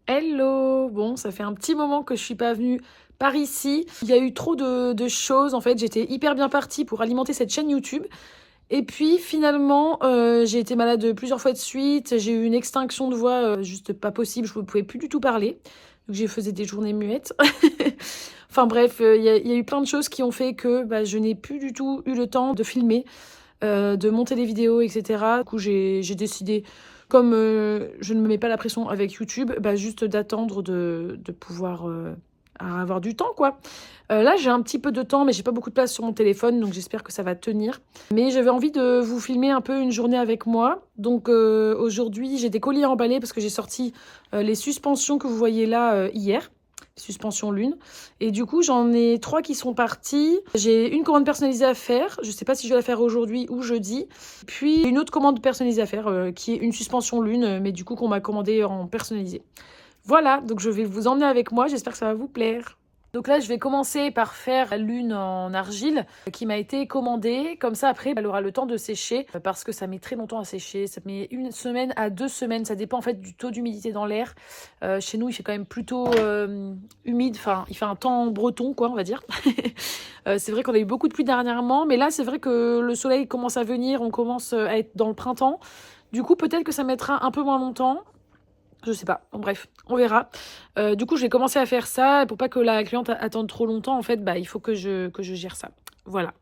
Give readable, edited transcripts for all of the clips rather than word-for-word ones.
Hello! Bon, ça fait un petit moment que je suis pas venue par ici. Il y a eu trop de choses. En fait, j'étais hyper bien partie pour alimenter cette chaîne YouTube. Et puis finalement, j'ai été malade plusieurs fois de suite. J'ai eu une extinction de voix juste pas possible. Je ne pouvais plus du tout parler. Donc j'ai faisais des journées muettes. Enfin bref, il y a eu plein de choses qui ont fait que je n'ai plus du tout eu le temps de filmer, de monter des vidéos, etc. Du coup, j'ai décidé, comme je ne me mets pas la pression avec YouTube, juste d'attendre de pouvoir avoir du temps, quoi. Là, j'ai un petit peu de temps, mais j'ai pas beaucoup de place sur mon téléphone, donc j'espère que ça va tenir. Mais j'avais envie de vous filmer un peu une journée avec moi. Donc aujourd'hui, j'ai des colis à emballer parce que j'ai sorti les suspensions que vous voyez là hier. Suspension lune. Et du coup, j'en ai 3 qui sont partis. J'ai une commande personnalisée à faire. Je sais pas si je vais la faire aujourd'hui ou jeudi. Puis une autre commande personnalisée à faire qui est une suspension lune, mais du coup qu'on m'a commandé en personnalisé. Voilà, donc je vais vous emmener avec moi. J'espère que ça va vous plaire. Donc là, je vais commencer par faire la lune en argile qui m'a été commandée. Comme ça, après, elle aura le temps de sécher parce que ça met très longtemps à sécher. Ça met 1 semaine à 2 semaines. Ça dépend en fait du taux d'humidité dans l'air. Chez nous, il fait quand même plutôt humide. Enfin, il fait un temps breton, quoi, on va dire. C'est vrai qu'on a eu beaucoup de pluie dernièrement. Mais là, c'est vrai que le soleil commence à venir. On commence à être dans le printemps. Du coup, peut-être que ça mettra un peu moins longtemps. Je sais pas. Bon, bref, on verra. Du coup, je vais commencer à faire ça. Et pour pas que la cliente attende trop longtemps, en fait, il faut que je gère ça. Voilà.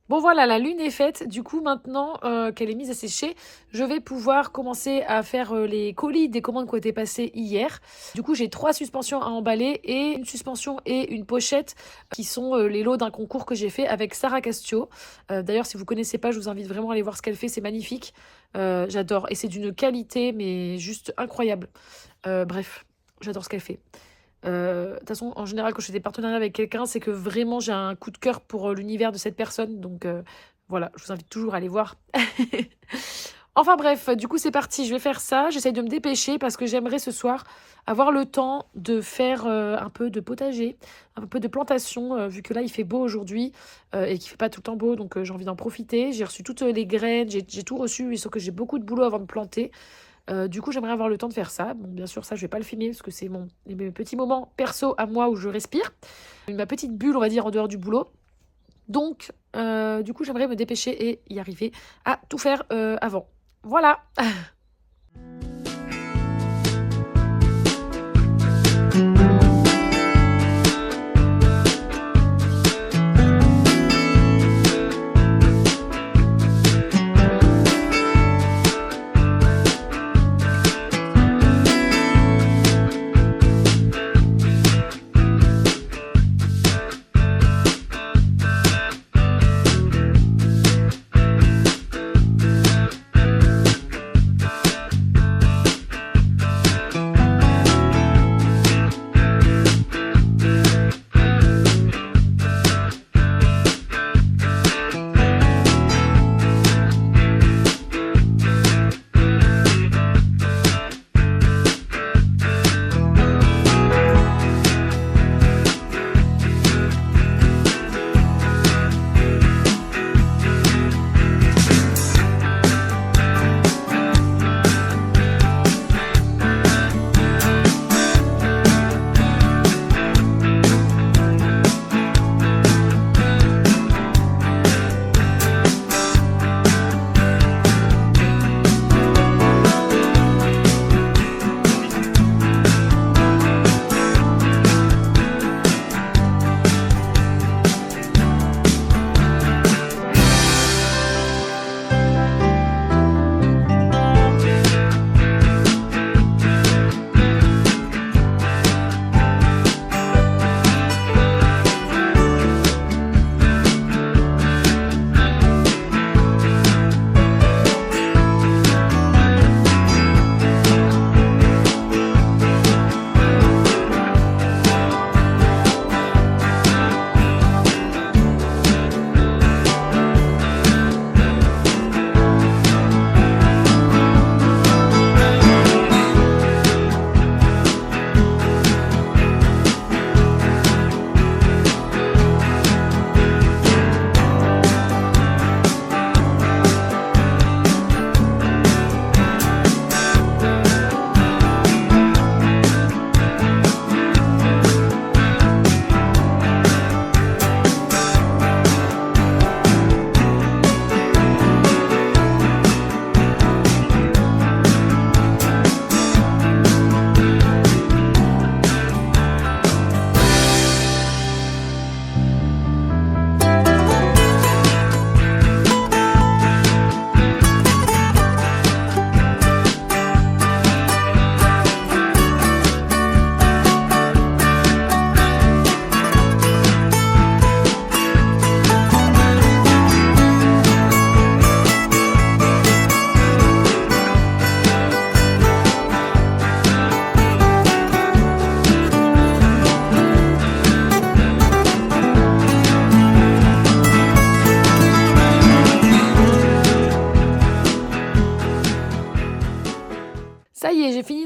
Bon voilà, la lune est faite. Du coup, maintenant qu'elle est mise à sécher, je vais pouvoir commencer à faire les colis des commandes qui ont été passées hier. Du coup, j'ai 3 suspensions à emballer et une suspension et une pochette qui sont les lots d'un concours que j'ai fait avec Sarah Castio. D'ailleurs, si vous connaissez pas, je vous invite vraiment à aller voir ce qu'elle fait. C'est magnifique. J'adore. Et c'est d'une qualité, mais juste incroyable. Bref, j'adore ce qu'elle fait. De toute façon, en général, quand je fais des partenariats avec quelqu'un, c'est que vraiment j'ai un coup de cœur pour l'univers de cette personne. Donc voilà, je vous invite toujours à aller voir. Enfin bref, du coup c'est parti, je vais faire ça. J'essaye de me dépêcher parce que j'aimerais ce soir avoir le temps de faire un peu de potager, un peu de plantation, vu que là il fait beau aujourd'hui et qu'il fait pas tout le temps beau, donc j'ai envie d'en profiter. J'ai reçu toutes les graines, j'ai tout reçu, sauf que j'ai beaucoup de boulot avant de planter. Du coup, j'aimerais avoir le temps de faire ça. Bon, bien sûr, ça, je vais pas le filmer parce que c'est mes petits moments perso à moi où je respire. Ma petite bulle, on va dire, en dehors du boulot. Donc, du coup, j'aimerais me dépêcher et y arriver à tout faire avant. Voilà.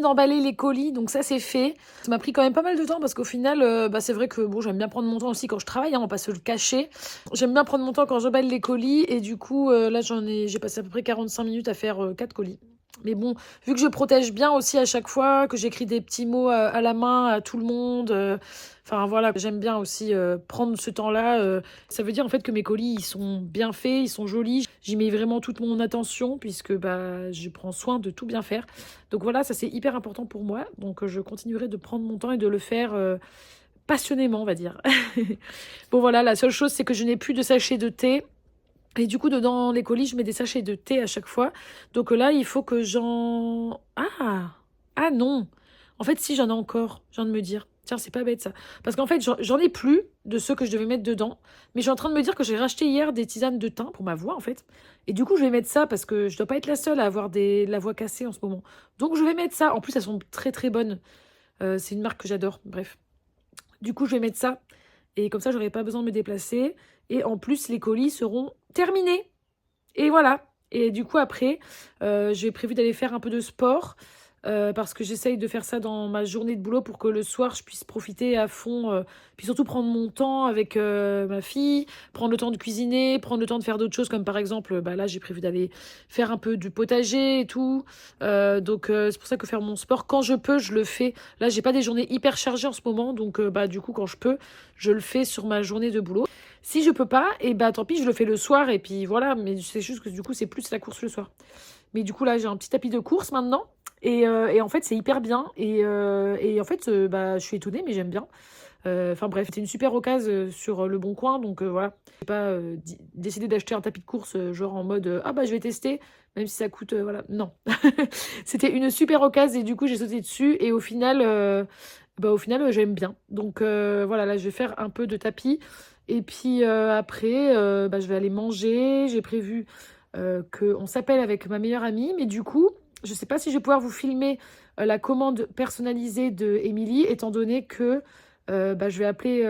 d'emballer les colis, donc ça c'est fait. Ça m'a pris quand même pas mal de temps parce qu'au final, c'est vrai que bon, j'aime bien prendre mon temps aussi quand je travaille, hein, on va pas se le cacher. J'aime bien prendre mon temps quand j'emballe les colis et du coup, là j'ai passé à peu près 45 minutes à faire 4 colis. Mais bon, vu que je protège bien aussi à chaque fois, que j'écris des petits mots à la main à tout le monde, enfin voilà, j'aime bien aussi prendre ce temps-là. Ça veut dire en fait que mes colis, ils sont bien faits, ils sont jolis. J'y mets vraiment toute mon attention puisque je prends soin de tout bien faire. Donc voilà, ça c'est hyper important pour moi. Donc je continuerai de prendre mon temps et de le faire passionnément, on va dire. Bon voilà, la seule chose c'est que je n'ai plus de sachet de thé. Et du coup, dedans les colis, je mets des sachets de thé à chaque fois. Donc là, il faut que j'en... Ah non. En fait, si, j'en ai encore. Je viens de me dire. Tiens, c'est pas bête ça. Parce qu'en fait, j'en ai plus de ceux que je devais mettre dedans. Mais je suis en train de me dire que j'ai racheté hier des tisanes de thym pour ma voix, en fait. Et du coup, je vais mettre ça parce que je dois pas être la seule à avoir la voix cassée en ce moment. Donc, je vais mettre ça. En plus, elles sont très très bonnes. C'est une marque que j'adore. Bref. Du coup, je vais mettre ça. Et comme ça, j'aurai pas besoin de me déplacer. Et en plus, les colis seront terminés. Et voilà. Et du coup, après, j'ai prévu d'aller faire un peu de sport. Parce que j'essaye de faire ça dans ma journée de boulot pour que le soir, je puisse profiter à fond. Puis surtout prendre mon temps avec ma fille, prendre le temps de cuisiner, prendre le temps de faire d'autres choses, comme par exemple, là, j'ai prévu d'aller faire un peu du potager et tout. Donc, c'est pour ça que faire mon sport, quand je peux, je le fais. Là, j'ai pas des journées hyper chargées en ce moment. Donc, du coup, quand je peux, je le fais sur ma journée de boulot. Si je peux pas, et tant pis, je le fais le soir. Et puis voilà, mais c'est juste que du coup, c'est plus la course le soir. Mais du coup, là, j'ai un petit tapis de course maintenant. Et en fait, c'est hyper bien. Et en fait, je suis étonnée, mais j'aime bien. Enfin bref, c'était une super occasion sur Le Bon Coin. Donc voilà, j'ai pas décidé d'acheter un tapis de course genre en mode je vais tester, même si ça coûte voilà. Non, c'était une super occasion et du coup j'ai sauté dessus et au final j'aime bien. Donc voilà, là je vais faire un peu de tapis et puis après je vais aller manger. J'ai prévu qu'on s'appelle avec ma meilleure amie, mais du coup je sais pas si je vais pouvoir vous filmer la commande personnalisée de Émilie, étant donné que je vais appeler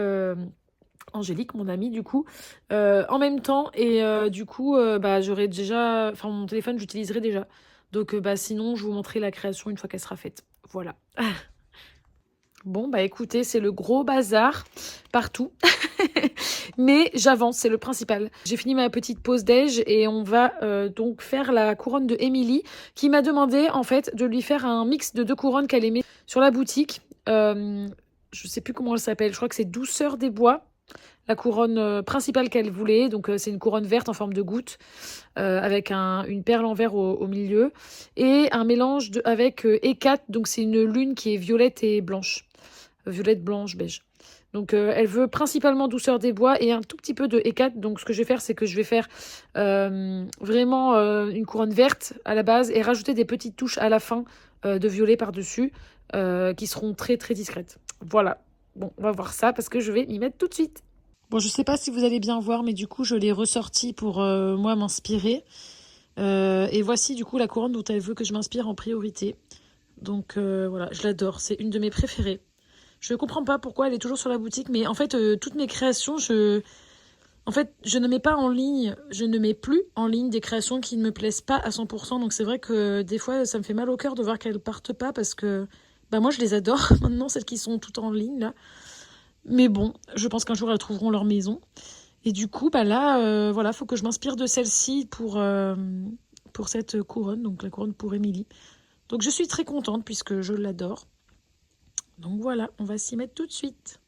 Angélique, mon amie, du coup, en même temps. Et du coup, j'aurai déjà... Enfin, mon téléphone, j'utiliserai déjà. Donc, sinon, je vous montrerai la création une fois qu'elle sera faite. Voilà. Bon, écoutez, c'est le gros bazar partout. Mais j'avance, c'est le principal. J'ai fini ma petite pause déj et on va donc faire la couronne de Émilie qui m'a demandé en fait de lui faire un mix de 2 couronnes qu'elle aimait sur la boutique. Je sais plus comment elle s'appelle, je crois que c'est Douceur des Bois, la couronne principale qu'elle voulait. Donc c'est une couronne verte en forme de goutte avec une perle en verre au milieu et un mélange avec Hécate, donc c'est une lune qui est violette et blanche. Violette, blanche, beige. Donc elle veut principalement Douceur des Bois et un tout petit peu de Hécate. Donc ce que je vais faire, c'est que je vais faire vraiment une couronne verte à la base et rajouter des petites touches à la fin de violet par-dessus qui seront très très discrètes. Voilà. Bon, on va voir ça parce que je vais m'y mettre tout de suite. Bon, je sais pas si vous allez bien voir, mais du coup, je l'ai ressorti pour moi m'inspirer. Et voici du coup la couronne dont elle veut que je m'inspire en priorité. Donc voilà, je l'adore. C'est une de mes préférées. Je ne comprends pas pourquoi elle est toujours sur la boutique, mais en fait, toutes mes créations, je ne mets pas en ligne, je ne mets plus en ligne des créations qui ne me plaisent pas à 100%. Donc c'est vrai que des fois, ça me fait mal au cœur de voir qu'elles partent pas parce que moi, je les adore maintenant, celles qui sont toutes en ligne, là. Mais bon, je pense qu'un jour, elles trouveront leur maison. Et du coup, là, voilà, faut que je m'inspire de celle-ci pour cette couronne, donc la couronne pour Émilie. Donc je suis très contente puisque je l'adore. Donc voilà, on va s'y mettre tout de suite.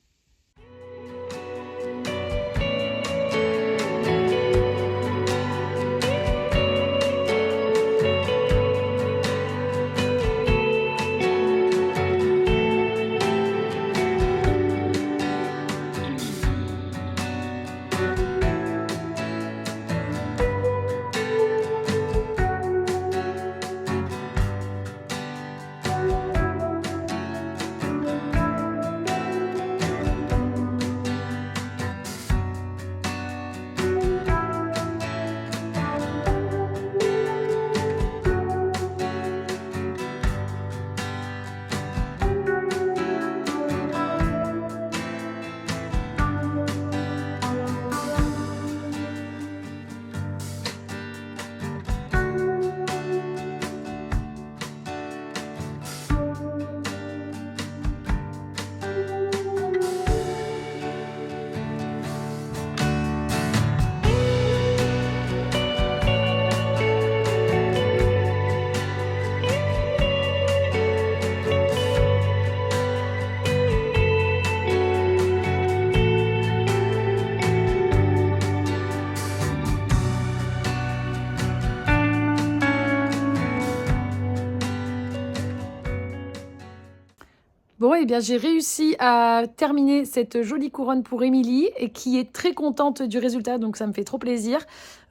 eh bien, j'ai réussi à terminer cette jolie couronne pour Émilie et qui est très contente du résultat, donc ça me fait trop plaisir.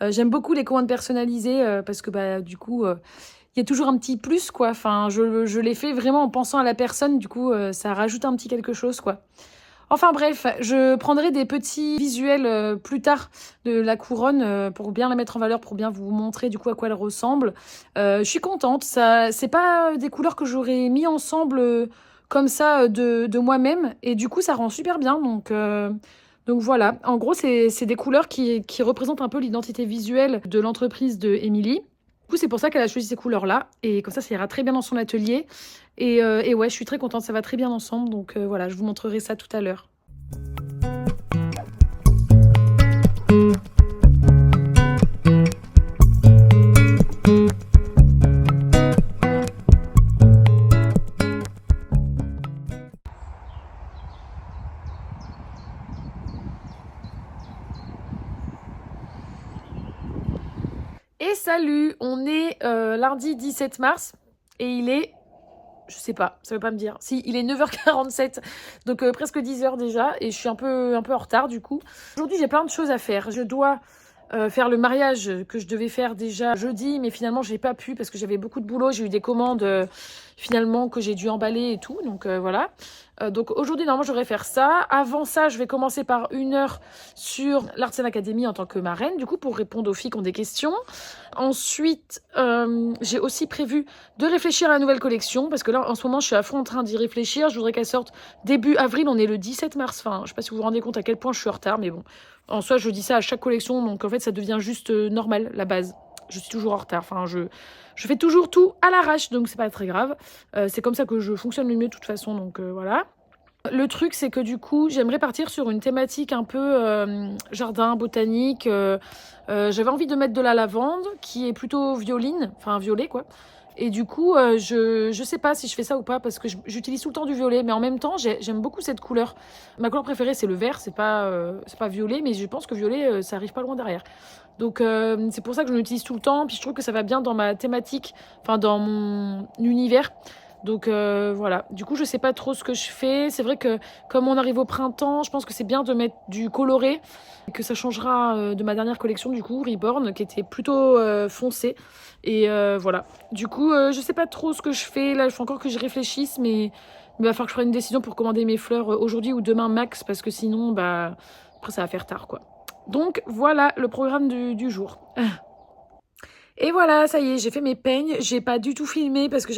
J'aime beaucoup les couronnes personnalisées parce que bah, du coup, il y a toujours un petit plus, quoi. Enfin, je l'ai fait vraiment en pensant à la personne, du coup, ça rajoute un petit quelque chose, quoi. Enfin bref, je prendrai des petits visuels plus tard de la couronne pour bien la mettre en valeur, pour bien vous montrer du coup à quoi elle ressemble. Je suis contente, ça, c'est pas des couleurs que j'aurais mis ensemble comme ça de moi-même et du coup ça rend super bien. Donc voilà, en gros c'est des couleurs qui représentent un peu l'identité visuelle de l'entreprise de Emily. Du coup, c'est pour ça qu'elle a choisi ces couleurs-là. Et comme ça ira très bien dans son atelier. Et ouais, je suis très contente, ça va très bien ensemble. Donc voilà, je vous montrerai ça tout à l'heure. Et salut, on est lundi 17 mars. Et il est... Je sais pas, ça veut pas me dire. Si, il est 9h47, donc presque 10h déjà, et je suis un peu en retard du coup. Aujourd'hui, j'ai plein de choses à faire. Je dois faire le mariage que je devais faire déjà jeudi, mais finalement, j'ai pas pu parce que j'avais beaucoup de boulot. J'ai eu des commandes finalement que j'ai dû emballer et tout, donc voilà. Donc aujourd'hui, normalement, je devrais faire ça. Avant ça, je vais commencer par 1 heure sur l'Arts Academy en tant que marraine, du coup, pour répondre aux filles qui ont des questions. Ensuite, j'ai aussi prévu de réfléchir à la nouvelle collection, parce que là, en ce moment, je suis à fond en train d'y réfléchir. Je voudrais qu'elle sorte début avril. On est le 17 mars. Enfin, je sais pas si vous vous rendez compte à quel point je suis en retard, mais bon. En soi, je dis ça à chaque collection, donc en fait, ça devient juste normal, la base. Je suis toujours en retard. Enfin, je fais toujours tout à l'arrache, donc c'est pas très grave. C'est comme ça que je fonctionne le mieux de toute façon, donc voilà. Le truc, c'est que du coup, j'aimerais partir sur une thématique un peu jardin, botanique. J'avais envie de mettre de la lavande, qui est plutôt violine, enfin violet, quoi. Et du coup, je sais pas si je fais ça ou pas, parce que j'utilise tout le temps du violet, mais en même temps, j'aime beaucoup cette couleur. Ma couleur préférée, c'est le vert, c'est pas violet, mais je pense que violet, ça arrive pas loin derrière. Donc, c'est pour ça que je l'utilise tout le temps, puis je trouve que ça va bien dans ma thématique, enfin dans mon univers. Donc voilà, du coup je sais pas trop ce que je fais. C'est vrai que comme on arrive au printemps, je pense que c'est bien de mettre du coloré, et que ça changera de ma dernière collection du coup, Reborn, qui était plutôt foncé. Et voilà, du coup je sais pas trop ce que je fais. Là il faut encore que je réfléchisse, mais il va falloir que je prenne une décision pour commander mes fleurs aujourd'hui ou demain max, parce que sinon bah après ça va faire tard quoi. Donc voilà le programme du jour. Et voilà, ça y est, j'ai fait mes peignes. J'ai pas du tout filmé parce que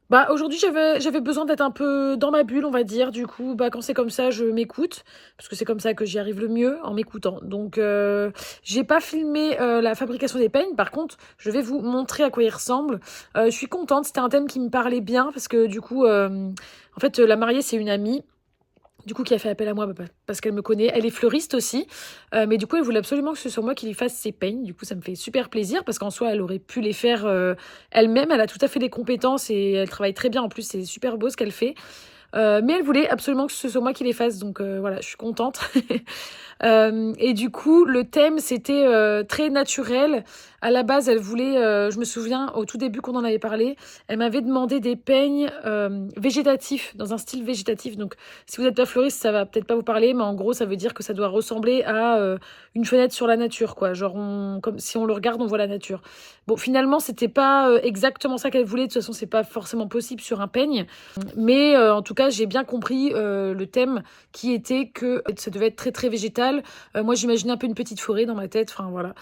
bah, aujourd'hui, j'avais besoin d'être un peu dans ma bulle, on va dire. Du coup, bah, quand c'est comme ça, je m'écoute. Parce que c'est comme ça que j'y arrive le mieux, en m'écoutant. Donc, j'ai pas filmé la fabrication des peignes. Par contre, je vais vous montrer à quoi ils ressemblent. Je suis contente. C'était un thème qui me parlait bien. Parce que du coup, en fait, la mariée, c'est une amie. Du coup, qui a fait appel à moi parce qu'elle me connaît. Elle est fleuriste aussi. Mais du coup, elle voulait absolument que ce soit moi qui lui fasse ses peignes. Du coup, ça me fait super plaisir parce qu'en soi, elle aurait pu les faire elle-même. Elle a tout à fait des compétences et elle travaille très bien. En plus, c'est super beau ce qu'elle fait. Mais elle voulait absolument que ce soit moi qui les fasse. Donc voilà, je suis contente. Et du coup, le thème, c'était très naturel. À la base, elle voulait, je me souviens, au tout début qu'on en avait parlé, elle m'avait demandé des peignes végétatifs, dans un style végétatif. Donc, si vous êtes pas fleuriste, ça va peut-être pas vous parler, mais en gros, ça veut dire que ça doit ressembler à une fenêtre sur la nature, quoi. Genre, comme si on le regarde, on voit la nature. Bon, finalement, c'était pas exactement ça qu'elle voulait. De toute façon, c'est pas forcément possible sur un peigne. Mais en tout cas, j'ai bien compris le thème qui était que ça devait être très, très végétal. Moi, j'imaginais un peu une petite forêt dans ma tête. Enfin, voilà.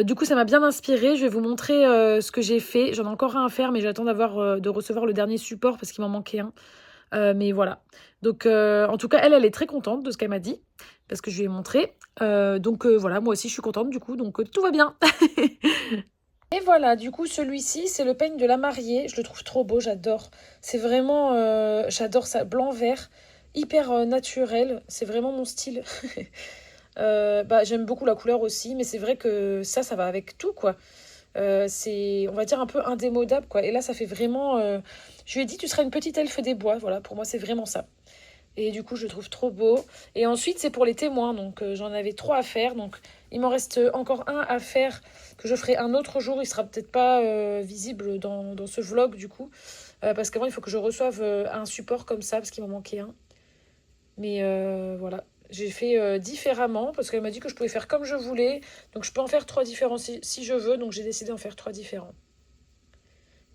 Du coup, ça m'a bien inspirée. Je vais vous montrer ce que j'ai fait. J'en ai encore un à faire, mais j'attends de recevoir le dernier support parce qu'il m'en manquait un. Mais voilà. Donc, en tout cas, elle est très contente de ce qu'elle m'a dit parce que je lui ai montré. Donc, voilà, moi aussi, je suis contente du coup. Donc, tout va bien. Et voilà, du coup, celui-ci, c'est le peigne de la mariée. Je le trouve trop beau, j'adore. C'est vraiment... j'adore ça, blanc-vert, hyper naturel. C'est vraiment mon style. Bah, j'aime beaucoup la couleur aussi, mais c'est vrai que ça va avec tout, quoi. C'est, on va dire, un peu indémodable, quoi. Et là, ça fait vraiment... Je lui ai dit, tu seras une petite elfe des bois. Voilà, pour moi, c'est vraiment ça. Et du coup, je le trouve trop beau. Et ensuite, c'est pour les témoins. Donc, j'en avais 3 à faire. Donc, il m'en reste encore un à faire que je ferai un autre jour. Il sera peut-être pas visible dans ce vlog, du coup. parce qu'avant, il faut que je reçoive un support comme ça, parce qu'il m'en manquait un. Mais voilà, j'ai fait différemment, parce qu'elle m'a dit que je pouvais faire comme je voulais. Donc je peux en faire 3 différents si je veux, donc j'ai décidé d'en faire 3 différents.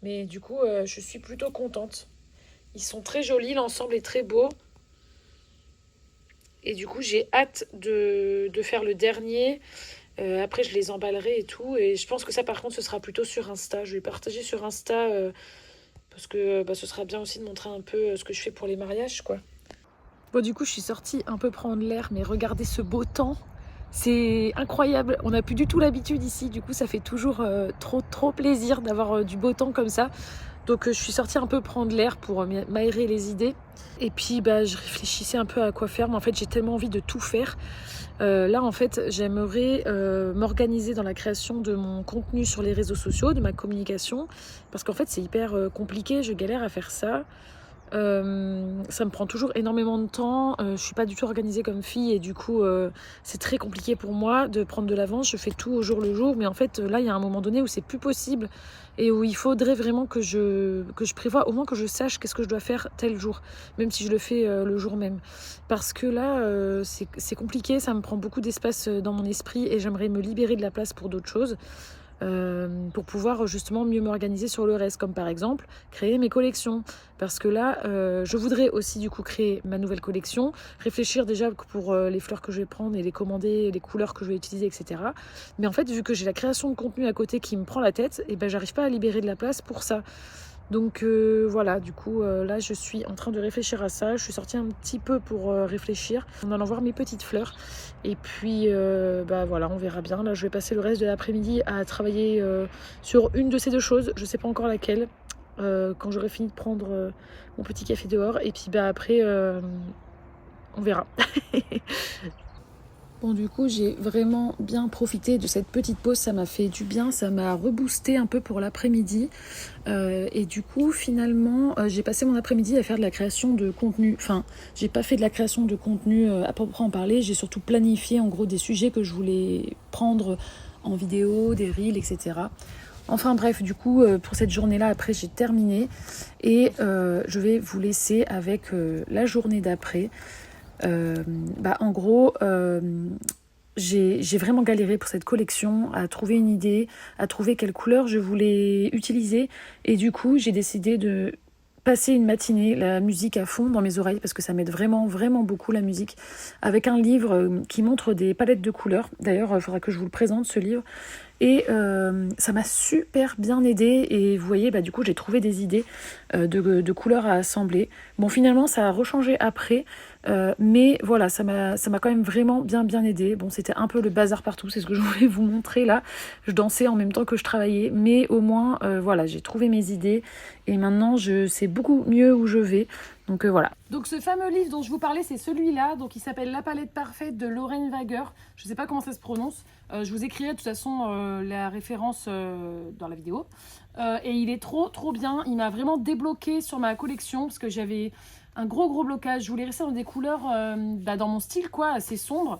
Mais du coup, je suis plutôt contente. Ils sont très jolis, l'ensemble est très beau. Et du coup, j'ai hâte de faire le dernier. Après, je les emballerai et tout. Et je pense que ça, par contre, ce sera plutôt sur Insta. Je vais partager sur Insta parce que ce sera bien aussi de montrer un peu ce que je fais pour les mariages, quoi. Bon, du coup, je suis sortie un peu prendre l'air, mais regardez ce beau temps. C'est incroyable. On n'a plus du tout l'habitude ici. Du coup, ça fait toujours trop plaisir d'avoir du beau temps comme ça. Donc je suis sortie un peu prendre l'air pour m'aérer les idées. Et puis je réfléchissais un peu à quoi faire, mais en fait j'ai tellement envie de tout faire. Là en fait j'aimerais m'organiser dans la création de mon contenu sur les réseaux sociaux, de ma communication, parce qu'en fait c'est hyper compliqué, je galère à faire ça. Ça me prend toujours énormément de temps, je suis pas du tout organisée comme fille et du coup c'est très compliqué pour moi de prendre de l'avance, je fais tout au jour le jour, mais en fait là il y a un moment donné où c'est plus possible et où il faudrait vraiment que je prévoie, au moins que je sache qu'est-ce que je dois faire tel jour, même si je le fais le jour même, parce que là c'est compliqué, ça me prend beaucoup d'espace dans mon esprit et j'aimerais me libérer de la place pour d'autres choses. Pour pouvoir justement mieux m'organiser sur le reste, comme par exemple créer mes collections, parce que là je voudrais aussi du coup créer ma nouvelle collection, réfléchir déjà pour les fleurs que je vais prendre et les commander, les couleurs que je vais utiliser, etc. Mais en fait vu que j'ai la création de contenu à côté qui me prend la tête, et j'arrive pas à libérer de la place pour ça. Donc voilà, du coup là je suis en train de réfléchir à ça. Je suis sortie un petit peu pour réfléchir en allant voir mes petites fleurs. Et puis voilà, on verra bien. Là je vais passer le reste de l'après-midi à travailler sur une de ces deux choses. Je sais pas encore laquelle. Quand j'aurai fini de prendre mon petit café dehors. Et puis après on verra. Bon, du coup, j'ai vraiment bien profité de cette petite pause, ça m'a fait du bien, ça m'a reboosté un peu pour l'après-midi. Et du coup, finalement, j'ai passé mon après-midi à faire de la création de contenu. Enfin, j'ai pas fait de la création de contenu à proprement parler, j'ai surtout planifié en gros des sujets que je voulais prendre en vidéo, des reels, etc. Enfin bref, du coup, pour cette journée-là, après, j'ai terminé. Et je vais vous laisser avec la journée d'après. En gros, j'ai vraiment galéré pour cette collection, à trouver une idée, à trouver quelle couleur je voulais utiliser. Et du coup, j'ai décidé de passer une matinée, la musique à fond dans mes oreilles, parce que ça m'aide vraiment, vraiment beaucoup la musique, avec un livre qui montre des palettes de couleurs. D'ailleurs, il faudra que je vous le présente, ce livre. Et ça m'a super bien aidée. Et vous voyez, du coup, j'ai trouvé des idées de couleurs à assembler. Bon, finalement, ça a rechangé après. Mais voilà, ça m'a quand même vraiment bien aidé. Bon, c'était un peu le bazar partout, c'est ce que je voulais vous montrer là. Je dansais en même temps que je travaillais, mais au moins, voilà, j'ai trouvé mes idées et maintenant je sais beaucoup mieux où je vais. Donc voilà. Donc ce fameux livre dont je vous parlais, c'est celui-là, donc il s'appelle La palette parfaite de Lorraine Wager. Je ne sais pas comment ça se prononce. Je vous écrirai de toute façon la référence dans la vidéo. Et il est trop bien. Il m'a vraiment débloqué sur ma collection parce que j'avais un gros blocage. Je voulais rester dans des couleurs dans mon style, quoi, assez sombre.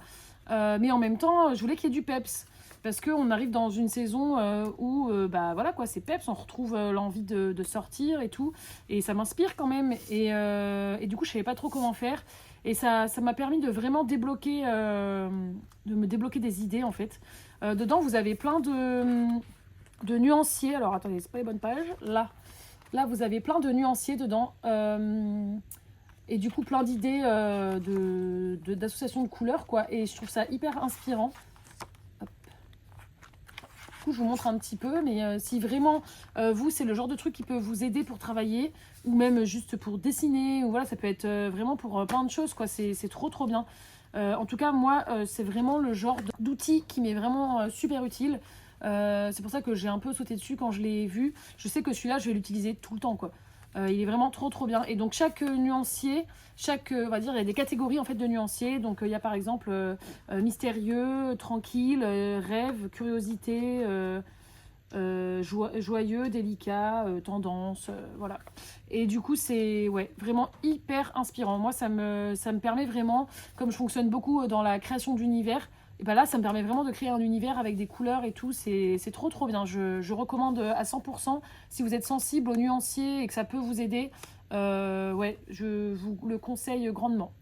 Mais en même temps, je voulais qu'il y ait du peps. Parce qu'on arrive dans une saison où, voilà, quoi, c'est peps. On retrouve l'envie de sortir et tout. Et ça m'inspire quand même. Et du coup, je savais pas trop comment faire. Et ça m'a permis de vraiment débloquer, de me débloquer des idées, en fait. Dedans, vous avez plein de nuanciers. Alors, attendez, c'est pas les bonnes pages. Là, vous avez plein de nuanciers dedans. Et du coup, plein d'idées d'associations de couleurs, quoi. Et je trouve ça hyper inspirant. Hop. Du coup, je vous montre un petit peu. Mais si vraiment, vous, c'est le genre de truc qui peut vous aider pour travailler, ou même juste pour dessiner, ou voilà, ça peut être vraiment pour plein de choses, quoi. C'est trop bien. En tout cas, moi, c'est vraiment le genre d'outil qui m'est vraiment super utile. C'est pour ça que j'ai un peu sauté dessus quand je l'ai vu. Je sais que celui-là, je vais l'utiliser tout le temps, quoi. Il est vraiment trop bien. Et donc chaque nuancier, on va dire, il y a des catégories en fait de nuanciers. Donc il y a par exemple mystérieux, tranquille, rêve, curiosité, joyeux, délicat, tendance, voilà. Et du coup c'est vraiment hyper inspirant. Moi ça me permet vraiment, comme je fonctionne beaucoup dans la création d'univers, Et bah là, ça me permet vraiment de créer un univers avec des couleurs et tout. C'est trop trop bien. Je recommande à 100% si vous êtes sensible aux nuanciers et que ça peut vous aider. Ouais, je vous le conseille grandement.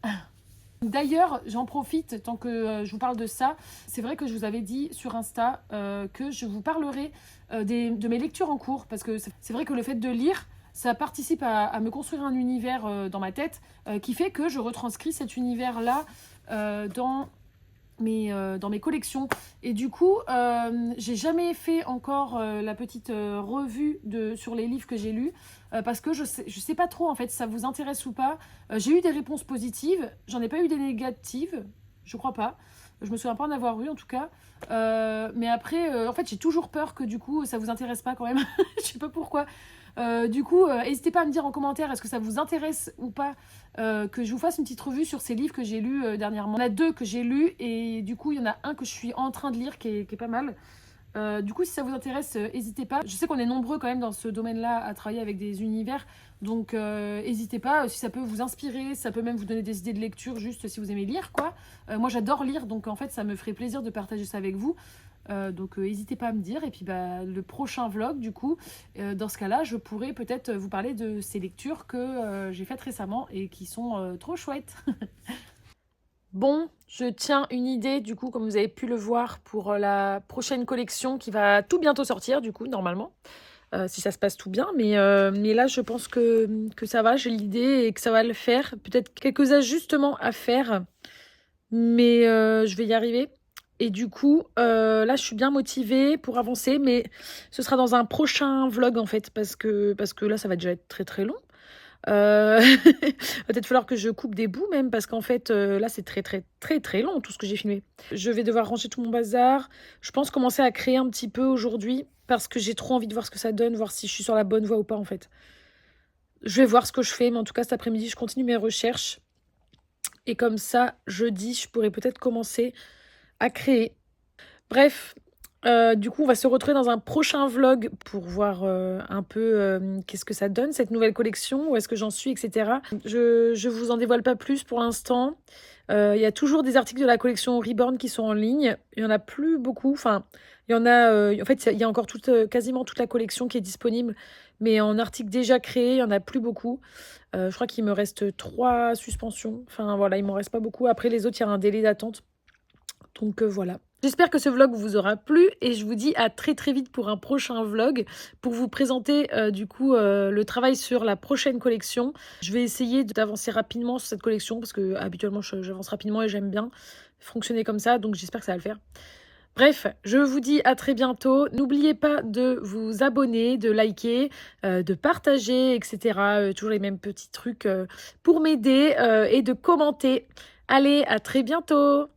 D'ailleurs, j'en profite tant que je vous parle de ça. C'est vrai que je vous avais dit sur Insta que je vous parlerai de mes lectures en cours. Parce que c'est vrai que le fait de lire, ça participe à me construire un univers dans ma tête qui fait que je retranscris cet univers-là dans mes collections. Et du coup, j'ai jamais fait encore la petite revue sur les livres que j'ai lus parce que je sais pas trop en fait si ça vous intéresse ou pas. J'ai eu des réponses positives, j'en ai pas eu des négatives, je crois pas. Je me souviens pas en avoir eu en tout cas. Mais après, en fait, j'ai toujours peur que du coup, ça vous intéresse pas quand même. Je sais pas pourquoi. Du coup, n'hésitez pas à me dire en commentaire est-ce que ça vous intéresse ou pas que je vous fasse une petite revue sur ces livres que j'ai lus dernièrement. Il y en a 2 que j'ai lus et du coup, il y en a un que je suis en train de lire qui est pas mal. Du coup, si ça vous intéresse, n'hésitez pas. Je sais qu'on est nombreux quand même dans ce domaine-là à travailler avec des univers. Donc, n'hésitez pas. Si ça peut vous inspirer, ça peut même vous donner des idées de lecture, juste si vous aimez lire, quoi. Moi, j'adore lire, donc en fait, ça me ferait plaisir de partager ça avec vous. Donc, n'hésitez pas à me dire. Et puis, bah, le prochain vlog, du coup, dans ce cas-là, je pourrais peut-être vous parler de ces lectures que j'ai faites récemment et qui sont trop chouettes. Bon, je tiens une idée, du coup, comme vous avez pu le voir, pour la prochaine collection qui va tout bientôt sortir, du coup, normalement, si ça se passe tout bien. Mais là, je pense que ça va, j'ai l'idée et que ça va le faire. Peut-être quelques ajustements à faire, mais je vais y arriver. Et du coup, là, je suis bien motivée pour avancer, mais ce sera dans un prochain vlog, en fait, parce que là, ça va déjà être très, très long. Peut-être falloir que je coupe des bouts même parce qu'en fait là c'est très très très très long tout ce que j'ai filmé. Je vais devoir ranger tout mon bazar. Je pense commencer à créer un petit peu aujourd'hui parce que j'ai trop envie de voir ce que ça donne, voir si je suis sur la bonne voie ou pas en fait. Je vais voir ce que je fais, mais en tout cas cet après-midi je continue mes recherches et comme ça jeudi je pourrais peut-être commencer à créer. Bref, du coup, on va se retrouver dans un prochain vlog pour voir un peu qu'est-ce que ça donne, cette nouvelle collection, où est-ce que j'en suis, etc. Je vous en dévoile pas plus pour l'instant. Il y a toujours des articles de la collection Reborn qui sont en ligne. Il y en a plus beaucoup. Enfin, il y en a... en fait, il y a encore quasiment toute la collection qui est disponible. Mais en articles déjà créés, il y en a plus beaucoup. Je crois qu'il me reste 3 suspensions. Enfin, voilà, il m'en reste pas beaucoup. Après, les autres, il y a un délai d'attente. Donc voilà. J'espère que ce vlog vous aura plu et je vous dis à très très vite pour un prochain vlog pour vous présenter du coup le travail sur la prochaine collection. Je vais essayer d'avancer rapidement sur cette collection parce que habituellement j'avance rapidement et j'aime bien fonctionner comme ça, donc j'espère que ça va le faire. Bref, je vous dis à très bientôt. N'oubliez pas de vous abonner, de liker, de partager, etc. Toujours les mêmes petits trucs pour m'aider et de commenter. Allez, à très bientôt!